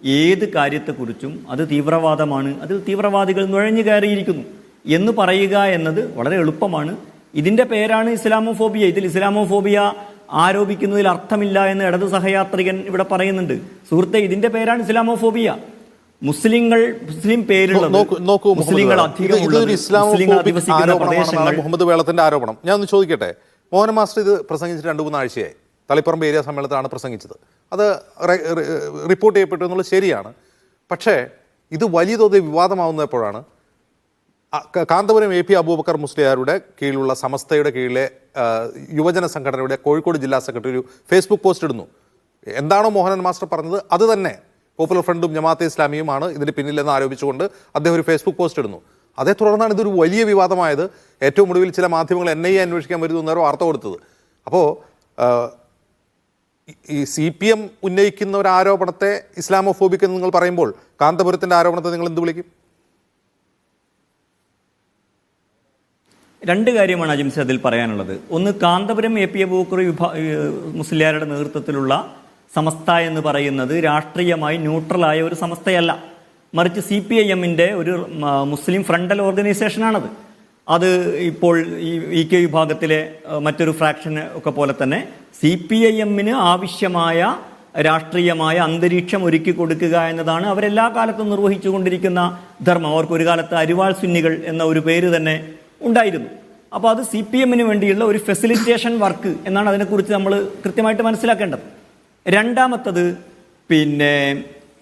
ഏത് കാര്യത്തെക്കുറിച്ചും അത് തീവ്രവാദമാണ്, അതിൽ തീവ്രവാദികൾ നുഴഞ്ഞു കയറിയിരിക്കുന്നു എന്ന് പറയുക എന്നത് വളരെ എളുപ്പമാണ്. ഇതിൻ്റെ പേരാണ് ഇസ്ലാമോഫോബിയ. ഇതിൽ ഇസ്ലാമോഫോബിയ ആരോപിക്കുന്നതിൽ അർത്ഥമില്ല എന്ന് ഇടത് സഹയാത്രികൻ ഇവിടെ പറയുന്നുണ്ട്. സുഹൃത്തെ, ഇതിൻ്റെ പേരാണ് ഇസ്ലാമോഫോബിയ. മുസ്ലിം പേരുള്ളത്, മുസ്ലിങ്ങൾ അധികമുള്ളത്, മുസ്ലിങ്ങൾ അധിവസിക്കുന്ന പ്രദേശങ്ങൾ. മുഹമ്മദ് വേളത്തിന്റെ ആരോപണം ഞാൻ ഒന്ന് ചോദിക്കട്ടെ. മോഹൻ മാസ്റ്റർ ഇത് പ്രസംഗിച്ചിട്ട് 2-3 ആഴ്ചയായി. തളിപ്പറമ്പ് ഏരിയ സമ്മേളനത്തിലാണ് പ്രസംഗിച്ചത്. അത് റിപ്പോർട്ട് ചെയ്യപ്പെട്ടു എന്നുള്ളത് ശരിയാണ്. പക്ഷേ ഇത് വലിയ തോതിൽ വിവാദമാവുന്നപ്പോഴാണ് കാന്തപുരം AP അബൂബക്കർ മുസ്ലിയാരുടെ കീഴിലുള്ള സമസ്തയുടെ കീഴിലെ യുവജന സംഘടനയുടെ കോഴിക്കോട് ജില്ലാ സെക്രട്ടറി ഒരു ഫേസ്ബുക്ക് പോസ്റ്റ് ഇടുന്നു. എന്താണോ മോഹനൻ മാസ്റ്റർ പറഞ്ഞത് അത് തന്നെ പോപ്പുലർ ഫ്രണ്ടും ജമാഅത്തെ ഇസ്ലാമിയുമാണ് ഇതിന് പിന്നിലെന്ന് ആരോപിച്ചുകൊണ്ട് അദ്ദേഹം ഒരു ഫേസ്ബുക്ക് പോസ്റ്റ് ഇടുന്നു. അതേ തുടർന്നാണ് ഇതൊരു വലിയ വിവാദമായത്. ഏറ്റവും ഒടുവിൽ ചില മാധ്യമങ്ങൾ NIA അന്വേഷിക്കാൻ വരുന്നവരോ വാർത്ത കൊടുത്തത്. അപ്പോൾ ഈ CPM ഉന്നയിക്കുന്ന ഒരു ആരോപണത്തെ ഇസ്ലാമോഫോബിക് എന്ന് നിങ്ങൾ പറയുമ്പോൾ കാന്തപുരത്തിൻ്റെ ആരോപണത്തെ നിങ്ങൾ എന്ത് വിളിക്കും? രണ്ട് കാര്യമാണ് അജിംസ അതിൽ പറയാനുള്ളത്. ഒന്ന്, കാന്തപുരം AP അബൂബക്കർ മുസ്ലിയാരുടെ നേതൃത്വത്തിലുള്ള സമസ്ത എന്ന് പറയുന്നത് രാഷ്ട്രീയമായി ന്യൂട്രലായ ഒരു സമസ്തയല്ല, മറിച്ച് CPIM-ന്റെ ഒരു മുസ്ലിം ഫ്രണ്ടൽ ഓർഗനൈസേഷനാണത്. അത് ഇപ്പോൾ ഈ EK വിഭാഗത്തിലെ മറ്റൊരു ഫ്രാക്ഷൻ ഒക്കെ പോലെ തന്നെ CPIM-ന് ആവശ്യമായ രാഷ്ട്രീയമായ അന്തരീക്ഷം ഒരുക്കി കൊടുക്കുക എന്നതാണ് അവരെല്ലാ കാലത്തും നിർവഹിച്ചുകൊണ്ടിരിക്കുന്ന ധർമ്മം. അവർക്ക് ഒരു കാലത്ത് അരിവാൾ സുന്നികൾ എന്ന ഒരു പേര് തന്നെ ഉണ്ടായിരുന്നു. അപ്പോൾ അത് CPM-ന് വേണ്ടിയുള്ള ഒരു ഫെസിലിറ്റേഷൻ വർക്ക് എന്നാണ് അതിനെക്കുറിച്ച് നമ്മൾ കൃത്യമായിട്ട് മനസ്സിലാക്കേണ്ടത്. രണ്ടാമത്തത്,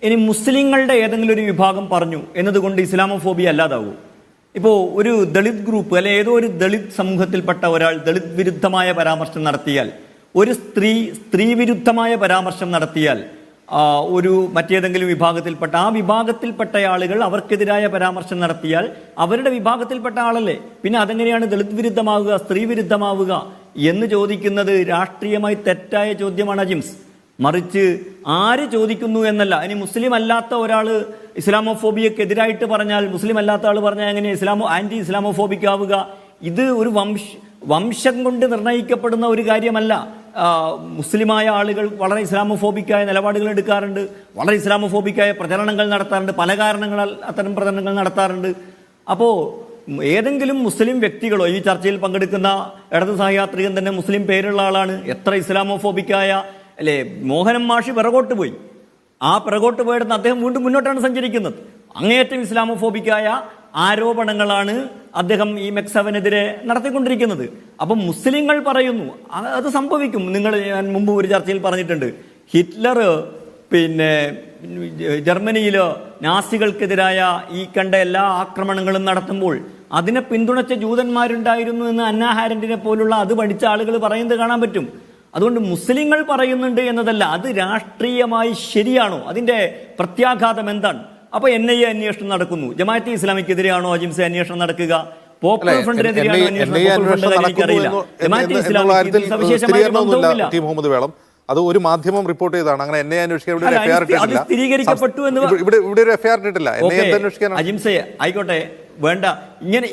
ഇനി മുസ്ലിങ്ങളുടെ ഏതെങ്കിലും ഒരു വിഭാഗം പറഞ്ഞു എന്നതുകൊണ്ട് ഇസ്ലാമോഫോബിയ അല്ലാതാവൂ. ഇപ്പോൾ ഒരു ദളിത് ഗ്രൂപ്പ് അല്ലെ ഏതോ ഒരു ദളിത് സമൂഹത്തിൽപ്പെട്ട ഒരാൾ ദളിത് വിരുദ്ധമായ പരാമർശം നടത്തിയാൽ, ഒരു സ്ത്രീ വിരുദ്ധമായ പരാമർശം നടത്തിയാൽ, ഒരു മറ്റേതെങ്കിലും വിഭാഗത്തിൽപ്പെട്ട ആ വിഭാഗത്തിൽപ്പെട്ട ആളുകൾ അവർക്കെതിരായ പരാമർശം നടത്തിയാൽ അവരുടെ വിഭാഗത്തിൽപ്പെട്ട ആളല്ലേ, പിന്നെ അതെങ്ങനെയാണ് ദളിത് വിരുദ്ധമാവുക, സ്ത്രീ വിരുദ്ധമാവുക എന്ന് ചോദിക്കുന്നത് രാഷ്ട്രീയമായി തെറ്റായ ചോദ്യമാണ് അജിംസ്. മറിച്ച് ആര് ചോദിക്കുന്നു എന്നല്ല. ഇനി മുസ്ലിം അല്ലാത്ത ഒരാൾ ഇസ്ലാമോഫോബിയക്ക് എതിരായിട്ട് പറഞ്ഞാൽ, മുസ്ലിം അല്ലാത്ത ആൾ പറഞ്ഞാൽ എങ്ങനെ ആന്റി ഇസ്ലാമോഫോബിക് ആവുക? ഇത് ഒരു വംശം കൊണ്ട് നിർണ്ണയിക്കപ്പെടുന്ന ഒരു കാര്യമല്ല. മുസ്ലിമായ ആളുകൾ വളരെ ഇസ്ലാമോഫോബിക്കായ നിലപാടുകൾ എടുക്കാറുണ്ട്, വളരെ ഇസ്ലാമോഫോബിക്കായ പ്രചരണങ്ങൾ നടത്താറുണ്ട്, പല കാരണങ്ങളാൽ അത്തരം പ്രചരണങ്ങൾ നടത്താറുണ്ട്. അപ്പോൾ ഏതെങ്കിലും മുസ്ലിം വ്യക്തികളോ, ഈ ചർച്ചയിൽ പങ്കെടുക്കുന്ന ഇടത് സഹയാത്രികൻ തന്നെ മുസ്ലിം പേരുള്ള ആളാണ്, എത്ര ഇസ്ലാമോഫോബിക്കായ അല്ലേ, മോഹനം മാഷി പിറകോട്ട് പോയി. ആ പിറകോട്ട് പോയിടന്ന് അദ്ദേഹം വീണ്ടും മുന്നോട്ടാണ് സഞ്ചരിക്കുന്നത്. അങ്ങേയറ്റം ഇസ്ലാമോഫോബിക്കായ ആരോപണങ്ങളാണ് അദ്ദേഹം ഈ മെക്സവനെതിരെ നടത്തിക്കൊണ്ടിരിക്കുന്നത്. അപ്പം മുസ്ലിങ്ങൾ പറയുന്നു അത് സംഭവിക്കും. ഞാൻ മുമ്പ് ഒരു ചർച്ചയിൽ പറഞ്ഞിട്ടുണ്ട്, ഹിറ്റ്ലർ ജർമ്മനിയിൽ നാസികൾക്കെതിരായ ഈ കണ്ട എല്ലാ ആക്രമണങ്ങളും നടത്തുമ്പോൾ അതിനെ പിന്തുണച്ച ജൂതന്മാരുണ്ടായിരുന്നു എന്ന് അന്നാ ഹാരന്റിനെ പോലുള്ള അത് പഠിച്ച ആളുകൾ പറയുന്നത് കാണാൻ പറ്റും. അതുകൊണ്ട് മുസ്ലിങ്ങൾ പറയുന്നുണ്ട് എന്നതല്ല, അത് രാഷ്ട്രീയമായി ശരിയാണോ, അതിന്റെ പ്രത്യാഘാതം എന്താണ്? അപ്പൊ NIA അന്വേഷണം നടക്കുന്നു. ജമാഅത്തെ ഇസ്ലാമിക്കെതിരെയാണോ അജിംസ അന്വേഷണം നടക്കുക? പോപ്പുലർ ഫ്രണ്ടിനെതിരെയാണോ അന്വേഷണം? എനിക്കറിയില്ല. ജമാഅത്തെ ഇസ്ലാമിക്ക് മുഹമ്മദ് വേളം അത് ഒരു മാധ്യമം റിപ്പോർട്ട് ചെയ്തതാണ്. അങ്ങനെ NIA അന്വേഷിക്കാൻ സ്ഥിരീകരിക്കപ്പെട്ടു എന്ന് ഇവിടെ ഒരു FIR ഇട്ടിട്ടില്ല. അജിംസയെ ആയിക്കോട്ടെ, വേണ്ട ഇങ്ങനെ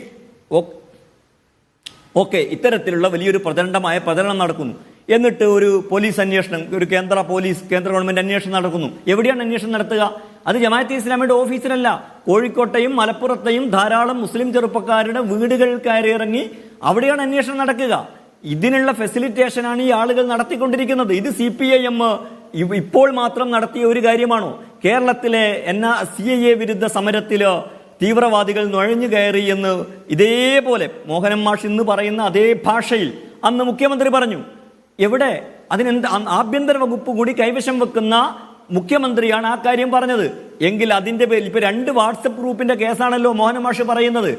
ഓക്കെ, ഇത്തരത്തിലുള്ള വലിയൊരു പ്രചരണം നടക്കുന്നു. എന്നിട്ട് ഒരു പോലീസ് അന്വേഷണം, ഒരു കേന്ദ്ര ഗവൺമെന്റ് അന്വേഷണം നടക്കുന്നു. എവിടെയാണ് അന്വേഷണം നടത്തുക? അത് ജമാഅത്തെ ഇസ്ലാമിയുടെ ഓഫീസിലല്ല, കോഴിക്കോട്ടെയും മലപ്പുറത്തെയും ധാരാളം മുസ്ലിം ചെറുപ്പക്കാരുടെ വീടുകൾ കയറിയിറങ്ങി അവിടെയാണ് അന്വേഷണം നടക്കുക. ഇതിനുള്ള ഫെസിലിറ്റേഷനാണ് ഈ ആളുകൾ നടത്തിക്കൊണ്ടിരിക്കുന്നത്. ഇത് CPIM ഇപ്പോൾ മാത്രം നടത്തിയ ഒരു കാര്യമാണോ? കേരളത്തിലെ CAA വിരുദ്ധ സമരത്തില് തീവ്രവാദികൾ നുഴഞ്ഞു കയറി എന്ന് ഇതേപോലെ മോഹനം മാഷ് ഇന്ന് പറയുന്ന അതേ ഭാഷയിൽ അന്ന് മുഖ്യമന്ത്രി പറഞ്ഞു. എവിടെ? ആഭ്യന്തര വകുപ്പ് കൂടി കൈവശം വെക്കുന്ന മുഖ്യമന്ത്രിയാണ് ആ കാര്യം പറഞ്ഞത്. എങ്കിൽ അതിന്റെ പേരിൽ ഇപ്പൊ 2 വാട്സപ്പ് ഗ്രൂപ്പിന്റെ കേസാണല്ലോ മോഹൻ മാഷ് പറയുന്നത്.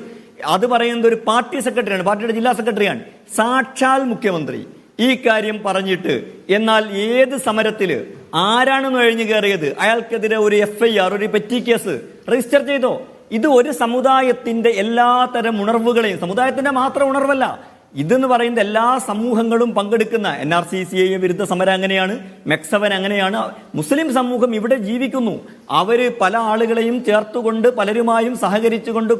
അത് പറയുന്നത് ഒരു പാർട്ടി സെക്രട്ടറിയാണ്, പാർട്ടിയുടെ ജില്ലാ സെക്രട്ടറിയാണ്, സാക്ഷാൽ മുഖ്യമന്ത്രി ഈ കാര്യം പറഞ്ഞിട്ട്. എന്നാൽ ഏത് സമരത്തില് ആരാണ് നുഴഞ്ഞു കയറിയത് അയാൾക്കെതിരെ ഒരു FIR, ഒരു പെറ്റി കേസ് രജിസ്റ്റർ ചെയ്തോ? ഇത് ഒരു സമുദായത്തിന്റെ എല്ലാ തരം ഉണർവുകളെയും, സമുദായത്തിന്റെ മാത്രം ഉണർവല്ല, ഇതെന്ന് പറയുന്നത് എല്ലാ സമൂഹങ്ങളും പങ്കെടുക്കുന്ന NRC-CAA വിരുദ്ധ സമരം അങ്ങനെയാണ്, മെക്സവൻ അങ്ങനെയാണ്. മുസ്ലിം സമൂഹം ഇവിടെ ജീവിക്കുന്നു. അവര് പല ആളുകളെയും ചേർത്തുകൊണ്ട് പലരുമായും സഹകരിച്ചുകൊണ്ട്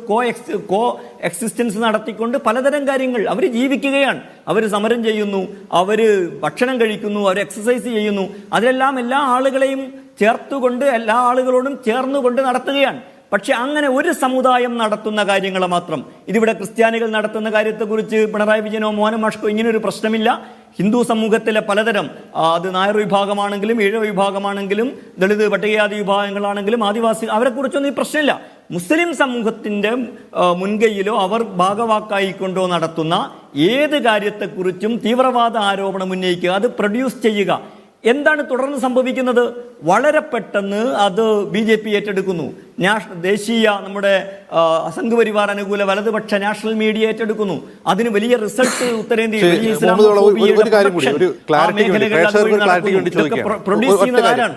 കോ എക്സിസ്റ്റൻസ് നടത്തിക്കൊണ്ട് പലതരം കാര്യങ്ങൾ അവർ ജീവിക്കുകയാണ്. അവർ സമരം ചെയ്യുന്നു, അവർ ഭക്ഷണം കഴിക്കുന്നു, അവർ എക്സസൈസ് ചെയ്യുന്നു. അതിലെല്ലാം എല്ലാ ആളുകളെയും ചേർത്തുകൊണ്ട് എല്ലാ ആളുകളോടും ചേർന്നുകൊണ്ട് നടത്തുകയാണ്. പക്ഷെ അങ്ങനെ ഒരു സമുദായം നടത്തുന്ന കാര്യങ്ങൾ മാത്രം, ഇതിവിടെ ക്രിസ്ത്യാനികൾ നടത്തുന്ന കാര്യത്തെക്കുറിച്ച് പിണറായി വിജയനോ മോഹൻ മാഷ്കോ ഇങ്ങനൊരു പ്രശ്നമില്ല. ഹിന്ദു സമൂഹത്തിലെ പലതരം, അത് നായർ വിഭാഗമാണെങ്കിലും ഈഴവ വിഭാഗമാണെങ്കിലും ദളിത് പട്ടികജാതി വിഭാഗങ്ങളാണെങ്കിലും ആദിവാസി, അവരെക്കുറിച്ചൊന്നും ഈ പ്രശ്നമില്ല. മുസ്ലിം സമൂഹത്തിൻ്റെ മുൻകൈയിലോ അവർ ഭാഗവാക്കായിക്കൊണ്ടോ നടത്തുന്ന ഏത് കാര്യത്തെക്കുറിച്ചും തീവ്രവാദ ആരോപണം ഉന്നയിക്കുക, അത് പ്രൊഡ്യൂസ് ചെയ്യുക. എന്താണ് തുടർന്ന് സംഭവിക്കുന്നത്? വളരെ പെട്ടെന്ന് അത് BJP ഏറ്റെടുക്കുന്നു. ദേശീയ നമ്മുടെ സംഘപരിവാർ അനുകൂല വലതുപക്ഷ നാഷണൽ മീഡിയ ഏറ്റെടുക്കുന്നു. അതിന് വലിയ റിസൾട്ട് ഉത്തരേന്ത്യയിൽ പ്രൊഡ്യൂസ് ചെയ്യുന്നത് ആരാണ്?